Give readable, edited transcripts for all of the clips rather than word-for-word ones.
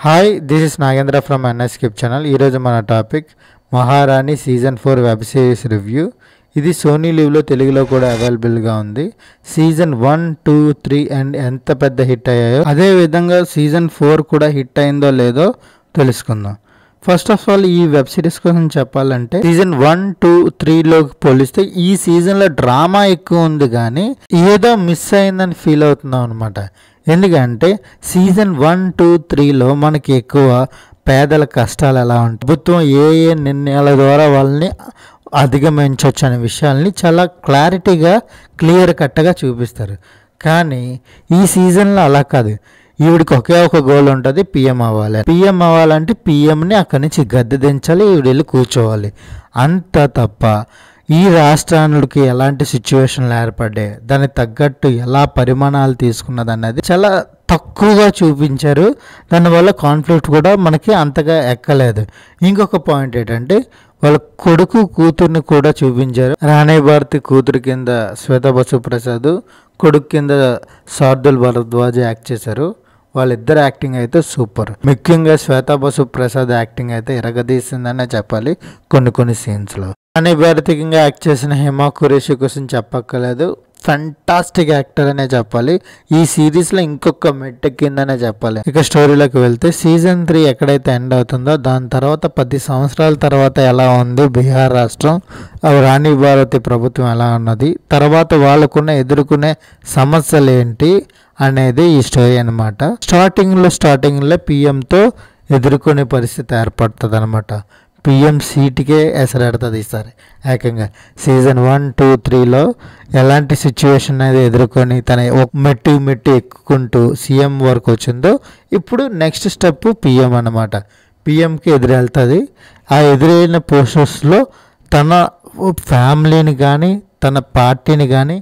Hi, this is Nagendra from NSKip channel. Ee roju mana topic Maharani season 4 web series review. ఇది Sony లివ్లో తెలుగులో కూడా అవైలబుల్గా ఉంది. Season 1, 2, 3 and ఎంత పెద్ద హిట్ అయ్యాయో అదే విధంగా సీజన్ 4 కూడా హిట్ అయిందో లేదో తెలుసుకుందాం. ఫస్ట్ ఆఫ్ ఆల్ ఈ వెబ్ సిరీస్ కోసం చెప్పాలంటే సీజన్ 1, 2, 3లోకి పోలిస్తే ఈ సీజన్లో డ్రామా ఎక్కువ ఉంది కానీ ఏదో మిస్ అయిందని ఫీల్ అవుతున్నాం అనమాట. ఎందుకంటే సీజన్ 1, 2, 3లో మనకి ఎక్కువ పేదల కష్టాలు ఎలా ఉంటాయి, ప్రభుత్వం ఏ నిర్ణయాల ద్వారా వాళ్ళని అధిగమించవచ్చు అనే విషయాల్ని చాలా క్లారిటీగా క్లియర్ కట్గా చూపిస్తారు. కానీ ఈ సీజన్లో అలా కాదు. ఈవిడికి ఒకే ఒక గోల్ ఉంటుంది, పిఎం అవ్వాలి. పిఎం అవ్వాలంటే పిఎంని అక్కడి నుంచి గద్దె దించాలి, ఈవిడ వెళ్ళి కూర్చోవాలి. అంత తప్ప ఈ రాష్ట్రానికి ఎలాంటి సిచ్యువేషన్లు ఏర్పడ్డాయి, దానికి తగ్గట్టు ఎలా పరిమాణాలు తీసుకున్నది అన్నది చాలా తక్కువగా చూపించారు. దానివల్ల కాన్ఫ్లిక్ట్ కూడా మనకి అంతగా ఎక్కలేదు. ఇంకొక పాయింట్ ఏంటంటే వాళ్ళ కొడుకు కూతుర్ని కూడా చూపించారు. రాణి భారతి కూతురు కింద శ్వేతా బసు ప్రసాద్, కొడుకు కింద శార్దుల్ భరద్వాజ్ యాక్ట్ చేశారు. వాళ్ళిద్దరు యాక్టింగ్ అయితే సూపర్. ముఖ్యంగా శ్వేతా బసు ప్రసాద్ యాక్టింగ్ అయితే ఎరగదీసిందనే చెప్పాలి కొన్ని సీన్స్లో. రాణి భారతికంగా యాక్ట్ చేసిన హేమా ఖురేషి కోసం చెప్పక్కర్లేదు, ఫెంటాస్టిక్ యాక్టర్ అనే చెప్పాలి. ఈ సిరీస్లో ఇంకొక మెట్టెక్కిందనే చెప్పాలి. ఇక స్టోరీలోకి వెళ్తే సీజన్ 3 ఎక్కడైతే ఎండ్ అవుతుందో దాని తర్వాత 10 సంవత్సరాల తర్వాత ఎలా ఉంది బీహార్ రాష్ట్రం, రాణి భారతి ప్రభుత్వం ఎలా ఉన్నది, తర్వాత వాళ్ళకున్న ఎదుర్కొనే సమస్యలు ఏంటి అనేది ఈ స్టోరీ అనమాట. స్టార్టింగ్లో పిఎంతో ఎదుర్కొనే పరిస్థితి ఏర్పడుతుంది అనమాట. పిఎం సీటుకే ఎసరెడుతుంది ఈసారి. ఏకంగా సీజన్ 1, 2, 3లో ఎలాంటి సిచ్యువేషన్ అనేది ఎదుర్కొని తన మెట్టు ఎక్కుకుంటూ సీఎం వరకు వచ్చిందో ఇప్పుడు నెక్స్ట్ స్టెప్ పిఎం అనమాట. పిఎంకి ఎదురెళ్తుంది. ఆ ఎదురైన పోస్టర్స్లో తన ఫ్యామిలీని కానీ తన పార్టీని కానీ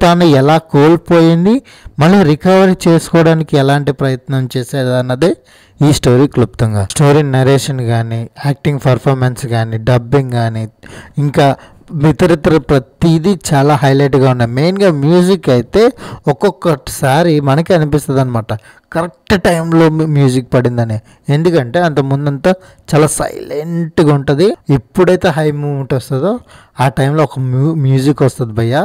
తాను ఎలా కోల్పోయింది మళ్ళీ రికవరీ చేసుకోవడానికి ఎలాంటి ప్రయత్నం చేసేది అన్నదే ఈ స్టోరీ క్లుప్తంగా. స్టోరీ నరేషన్ కానీ, యాక్టింగ్ పర్ఫార్మెన్స్ కానీ, డబ్బింగ్ కానీ, ఇంకా ఇతరితర ప్రతిదీ చాలా హైలైట్గా ఉన్నాయి. మెయిన్గా మ్యూజిక్ అయితే ఒక్కొక్కసారి మనకి అనిపిస్తుంది అనమాట కరెక్ట్ టైంలో మ్యూజిక్ పడిందని. ఎందుకంటే అంత ముందంతా చాలా సైలెంట్గా ఉంటుంది. ఎప్పుడైతే హై మూమెంట్ వస్తుందో ఆ టైంలో ఒక మ్యూజిక్ వస్తుంది భయ్యా,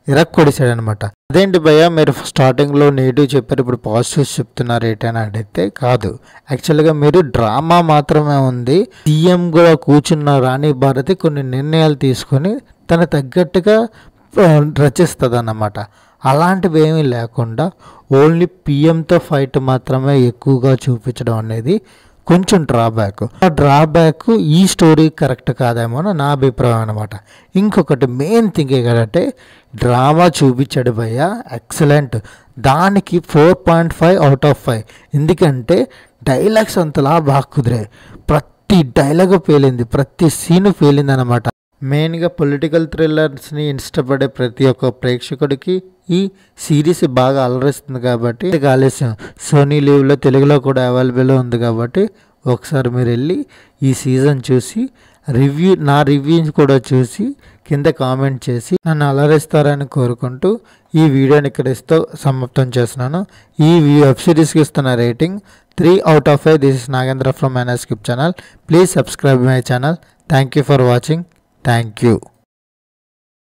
ఇరక్కొడిసాడు అనమాట. అదేంటి భయ్యా మీరు స్టార్టింగ్లో నెగిటివ్ చెప్పారు, ఇప్పుడు పాజిటివ్స్ చెప్తున్నారు ఏంటని అడిగితే కాదు, యాక్చువల్గా మీరు డ్రామా మాత్రమే ఉంది. సీఎం కూడా కూర్చున్న రాణి భారతి కొన్ని నిర్ణయాలు తీసుకొని తన తగ్గట్టుగా రచిస్తుంది అన్నమాట. అలాంటివి ఏమీ లేకుండా ఓన్లీ పిఎంతో ఫైట్ మాత్రమే ఎక్కువగా చూపించడం అనేది కొంచెం డ్రాబ్యాక్. ఆ డ్రాబ్యాక్ ఈ స్టోరీ కరెక్ట్ కాదేమో అని నా అభిప్రాయం అనమాట. ఇంకొకటి మెయిన్ థింగ్ ఏంటంటే డ్రామా చూపించాడు భయ్య, ఎక్సలెంట్. దానికి 4.5 out of 5. ఎందుకంటే డైలాగ్స్ అంతలా బాగా కుదిరాయి. ప్రతి డైలాగ్ పేలింది, ప్రతి సీను పేలింది అనమాట. మెయిన్గా పొలిటికల్ థ్రిల్లర్స్ని ఇష్టపడే ప్రతి ఒక్క ప్రేక్షకుడికి ఈ సిరీస్ బాగా అలరిస్తుంది. కాబట్టి ఆలస్యం సోనీ లివ్లో తెలుగులో కూడా అవైలబుల్ ఉంది. కాబట్టి ఒకసారి మీరు వెళ్ళి ఈ సీజన్ చూసి నా రివ్యూ కూడా చూసి కింద కామెంట్ చేసి నన్ను అలరిస్తారని కోరుకుంటూ ఈ వీడియోని ఇక్కడితో సమాప్తం చేస్తున్నాను. ఈ వెబ్ సిరీస్కి ఇస్తున్న rating 3 out of 5. This is Nagendra from NSKip channel. Please subscribe my channel. Thank you for watching. Thank you.